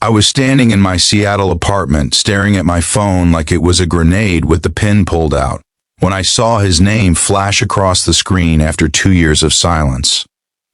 I was standing in my Seattle apartment, staring at my phone like it was a grenade with the pin pulled out, when I saw his name flash across the screen after 2 years of silence.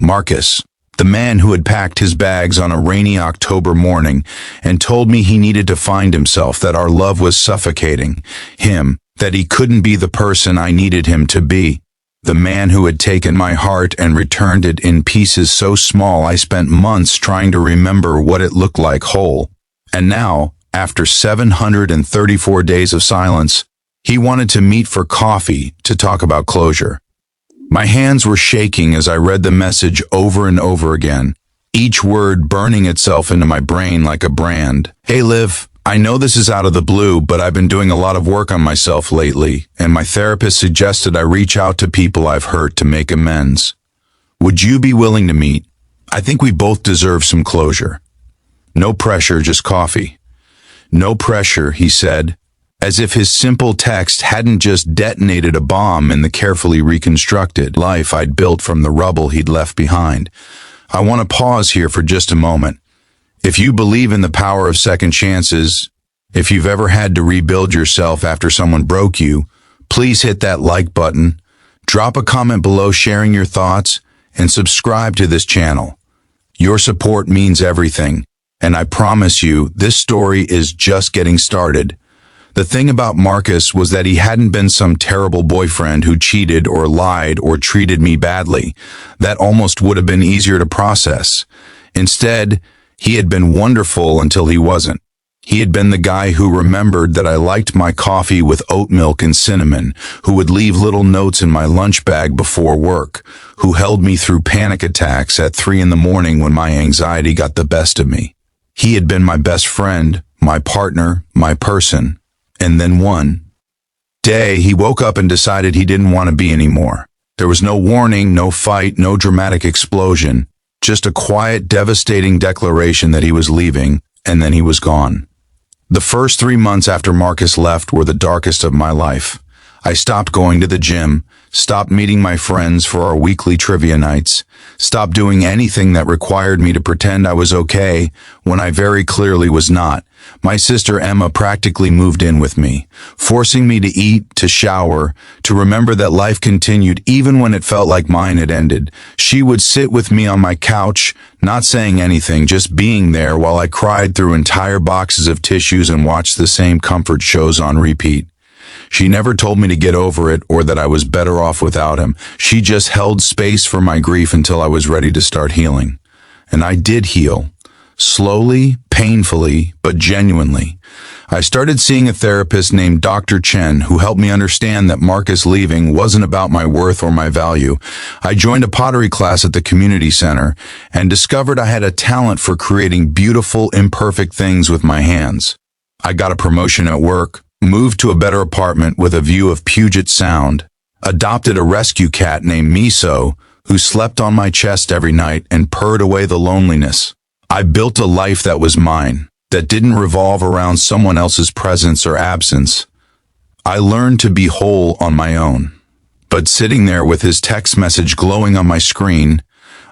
Marcus, the man who had packed his bags on a rainy October morning and told me he needed to find himself, that our love was suffocating him, that he couldn't be the person I needed him to be. The man who had taken my heart and returned it in pieces so small I spent months trying to remember what it looked like whole. And now, after 734 days of silence, he wanted to meet for coffee to talk about closure. My hands were shaking as I read the message over and over again, each word burning itself into my brain like a brand. Hey Liv, I know this is out of the blue, but I've been doing a lot of work on myself lately, and my therapist suggested I reach out to people I've hurt to make amends. Would you be willing to meet? I think we both deserve some closure. No pressure, just coffee. No pressure, he said, as if his simple text hadn't just detonated a bomb in the carefully reconstructed life I'd built from the rubble he'd left behind. I want to pause here for just a moment. If you believe in the power of second chances, if you've ever had to rebuild yourself after someone broke you, please hit that like button, drop a comment below sharing your thoughts, and subscribe to this channel. Your support means everything, and I promise you, this story is just getting started. The thing about Marcus was that he hadn't been some terrible boyfriend who cheated or lied or treated me badly. That almost would have been easier to process. Instead, he had been wonderful until he wasn't. He had been the guy who remembered that I liked my coffee with oat milk and cinnamon, who would leave little notes in my lunch bag before work, who held me through panic attacks at 3 in the morning when my anxiety got the best of me. He had been my best friend, my partner, my person. And then one day, he woke up and decided he didn't want to be anymore. There was no warning, no fight, no dramatic explosion, just a quiet, devastating declaration that he was leaving, and then he was gone. The first 3 months after Marcus left were the darkest of my life. I stopped going to the gym, stopped meeting my friends for our weekly trivia nights, stopped doing anything that required me to pretend I was okay when I very clearly was not. My sister Emma practically moved in with me, forcing me to eat, to shower, to remember that life continued even when it felt like mine had ended. She would sit with me on my couch, not saying anything, just being there while I cried through entire boxes of tissues and watched the same comfort shows on repeat. She never told me to get over it or that I was better off without him. She just held space for my grief until I was ready to start healing. And I did heal. Slowly, painfully, but genuinely. I started seeing a therapist named Dr. Chen who helped me understand that Marcus leaving wasn't about my worth or my value. I joined a pottery class at the community center and discovered I had a talent for creating beautiful, imperfect things with my hands. I got a promotion at work, moved to a better apartment with a view of Puget Sound, adopted a rescue cat named Miso who slept on my chest every night and purred away the loneliness. I built a life that was mine, that didn't revolve around someone else's presence or absence. I learned to be whole on my own. But sitting there with his text message glowing on my screen,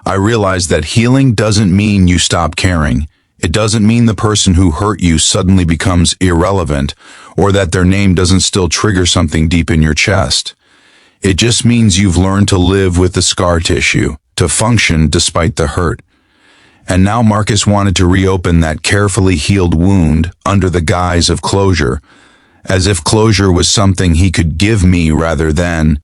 I realized that healing doesn't mean you stop caring. It doesn't mean the person who hurt you suddenly becomes irrelevant, or that their name doesn't still trigger something deep in your chest. It just means you've learned to live with the scar tissue, to function despite the hurt. And now Marcus wanted to reopen that carefully healed wound under the guise of closure, as if closure was something he could give me rather than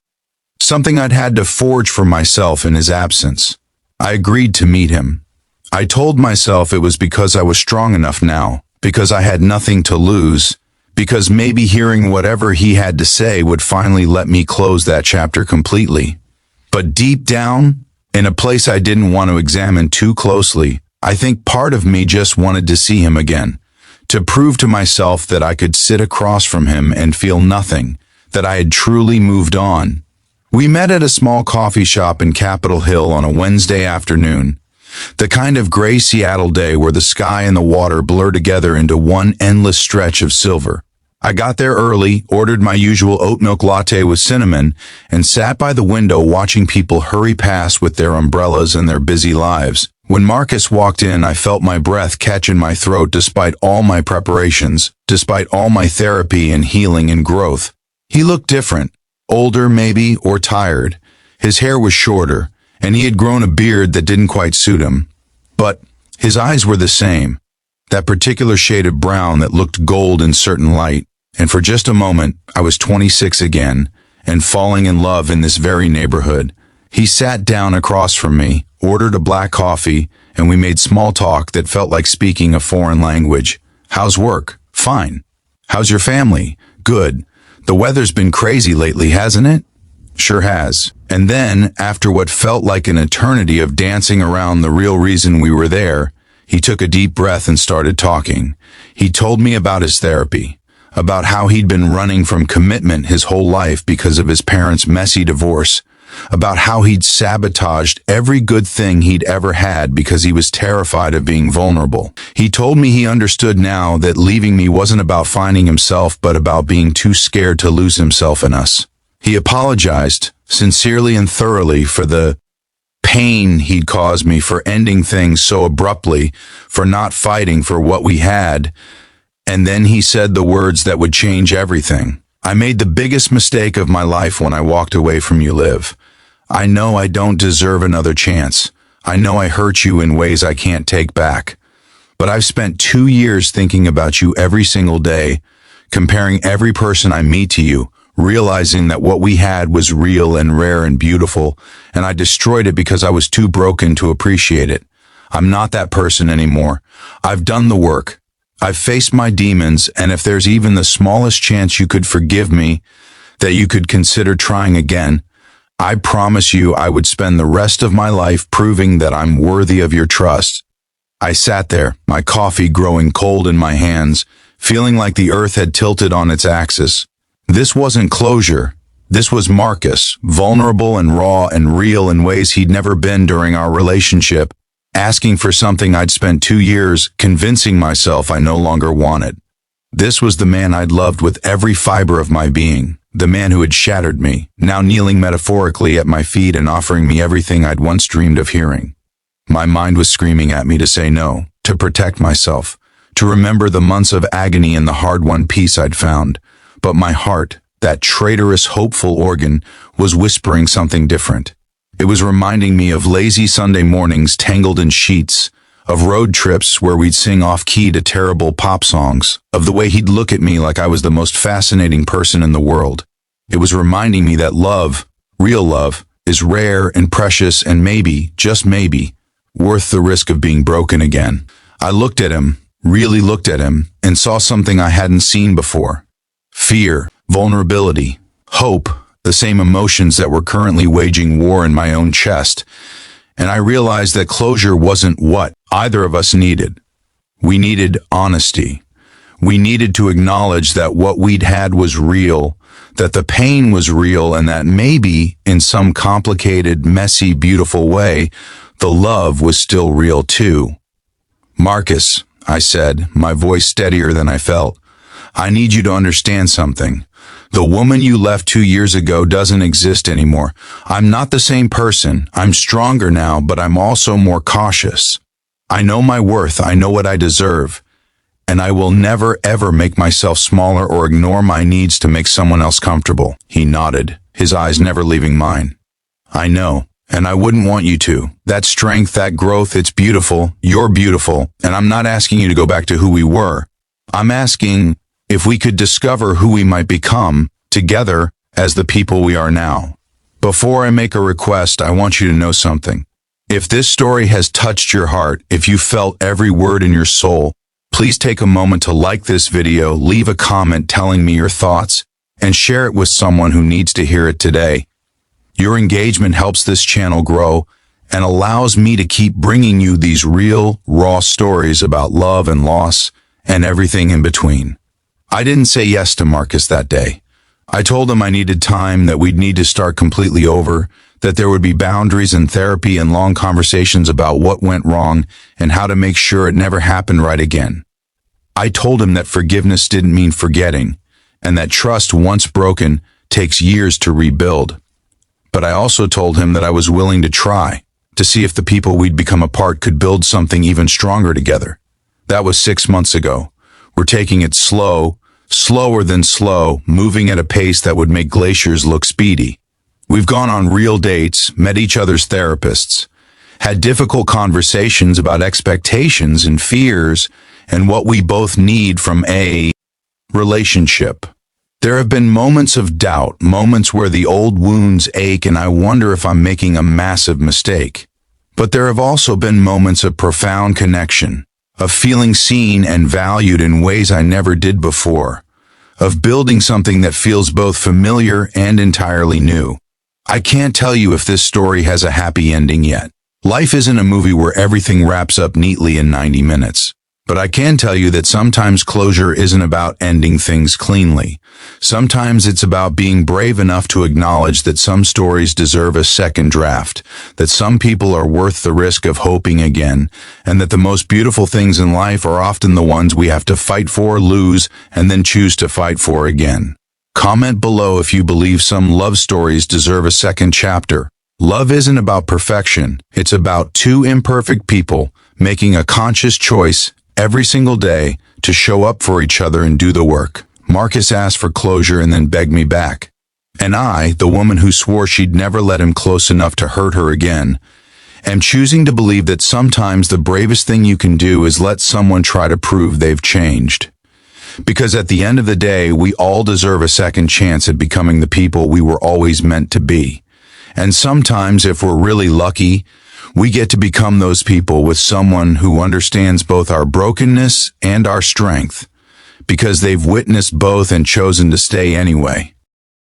something I'd had to forge for myself in his absence. I agreed to meet him. I told myself it was because I was strong enough now, because I had nothing to lose, because maybe hearing whatever he had to say would finally let me close that chapter completely. But deep down, in a place I didn't want to examine too closely, I think part of me just wanted to see him again, to prove to myself that I could sit across from him and feel nothing, that I had truly moved on. We met at a small coffee shop in Capitol Hill on a Wednesday afternoon, the kind of gray Seattle day where the sky and the water blur together into one endless stretch of silver. I got there early, ordered my usual oat milk latte with cinnamon, and sat by the window watching people hurry past with their umbrellas and their busy lives. When Marcus walked in, I felt my breath catch in my throat despite all my preparations, despite all my therapy and healing and growth. He looked different, older maybe, or tired. His hair was shorter, and he had grown a beard that didn't quite suit him. But his eyes were the same, that particular shade of brown that looked gold in certain light. And for just a moment, I was 26 again, and falling in love in this very neighborhood. He sat down across from me, ordered a black coffee, and we made small talk that felt like speaking a foreign language. How's work? Fine. How's your family? Good. The weather's been crazy lately, hasn't it? Sure has. And then, after what felt like an eternity of dancing around the real reason we were there, he took a deep breath and started talking. He told me about his therapy, about how he'd been running from commitment his whole life because of his parents' messy divorce, about how he'd sabotaged every good thing he'd ever had because he was terrified of being vulnerable. He told me he understood now that leaving me wasn't about finding himself, but about being too scared to lose himself in us. He apologized, sincerely and thoroughly, for the pain he'd caused me, for ending things so abruptly, for not fighting for what we had. And then he said the words that would change everything. I made the biggest mistake of my life when I walked away from you, Liv. I know I don't deserve another chance. I know I hurt you in ways I can't take back. But I've spent 2 years thinking about you every single day, comparing every person I meet to you, realizing that what we had was real and rare and beautiful, and I destroyed it because I was too broken to appreciate it. I'm not that person anymore. I've done the work. I've faced my demons, and if there's even the smallest chance you could forgive me, that you could consider trying again, I promise you I would spend the rest of my life proving that I'm worthy of your trust. I sat there, my coffee growing cold in my hands, feeling like the earth had tilted on its axis. This wasn't closure. This was Marcus, vulnerable and raw and real in ways he'd never been during our relationship, asking for something I'd spent 2 years convincing myself I no longer wanted. This was the man I'd loved with every fiber of my being, the man who had shattered me, now kneeling metaphorically at my feet and offering me everything I'd once dreamed of hearing. My mind was screaming at me to say no, to protect myself, to remember the months of agony and the hard-won peace I'd found. But my heart, that traitorous, hopeful organ, was whispering something different. It was reminding me of lazy Sunday mornings tangled in sheets, of road trips where we'd sing off-key to terrible pop songs, of the way he'd look at me like I was the most fascinating person in the world. It was reminding me that love, real love, is rare and precious and maybe, just maybe, worth the risk of being broken again. I looked at him, really looked at him, and saw something I hadn't seen before. Fear, vulnerability, hope, the same emotions that were currently waging war in my own chest. And I realized that closure wasn't what either of us needed. We needed honesty. We needed to acknowledge that what we'd had was real, that the pain was real, and that maybe, in some complicated, messy, beautiful way, the love was still real too. Marcus, I said, my voice steadier than I felt, I need you to understand something. The woman you left 2 years ago doesn't exist anymore. I'm not the same person. I'm stronger now, but I'm also more cautious. I know my worth. I know what I deserve. And I will never, ever make myself smaller or ignore my needs to make someone else comfortable. He nodded, his eyes never leaving mine. I know, and I wouldn't want you to. That strength, that growth, it's beautiful. You're beautiful. And I'm not asking you to go back to who we were. I'm asking if we could discover who we might become together as the people we are now. Before I make a request, I want you to know something. If this story has touched your heart, if you felt every word in your soul, please take a moment to like this video, leave a comment telling me your thoughts, and share it with someone who needs to hear it today. Your engagement helps this channel grow and allows me to keep bringing you these real, raw stories about love and loss and everything in between. I didn't say yes to Marcus that day. I told him I needed time, that we'd need to start completely over, that there would be boundaries and therapy and long conversations about what went wrong and how to make sure it never happened right again. I told him that forgiveness didn't mean forgetting, and that trust, once broken, takes years to rebuild. But I also told him that I was willing to try, to see if the people we'd become apart could build something even stronger together. That was 6 months ago. We're taking it slow, slower than slow, moving at a pace that would make glaciers look speedy. We've gone on real dates, met each other's therapists, had difficult conversations about expectations and fears and what we both need from a relationship. There have been moments of doubt, moments where the old wounds ache and I wonder if I'm making a massive mistake. But there have also been moments of profound connection, of feeling seen and valued in ways I never did before, of building something that feels both familiar and entirely new. I can't tell you if this story has a happy ending yet. Life isn't a movie where everything wraps up neatly in 90 minutes. But I can tell you that sometimes closure isn't about ending things cleanly. Sometimes it's about being brave enough to acknowledge that some stories deserve a second draft, that some people are worth the risk of hoping again, and that the most beautiful things in life are often the ones we have to fight for, lose, and then choose to fight for again. Comment below if you believe some love stories deserve a second chapter. Love isn't about perfection. It's about two imperfect people making a conscious choice every single day to show up for each other and do the work. Marcus asked for closure and then begged me back. And I, the woman who swore she'd never let him close enough to hurt her again, am choosing to believe that sometimes the bravest thing you can do is let someone try to prove they've changed. Because at the end of the day, we all deserve a second chance at becoming the people we were always meant to be. And sometimes, if we're really lucky, we get to become those people with someone who understands both our brokenness and our strength, because they've witnessed both and chosen to stay anyway.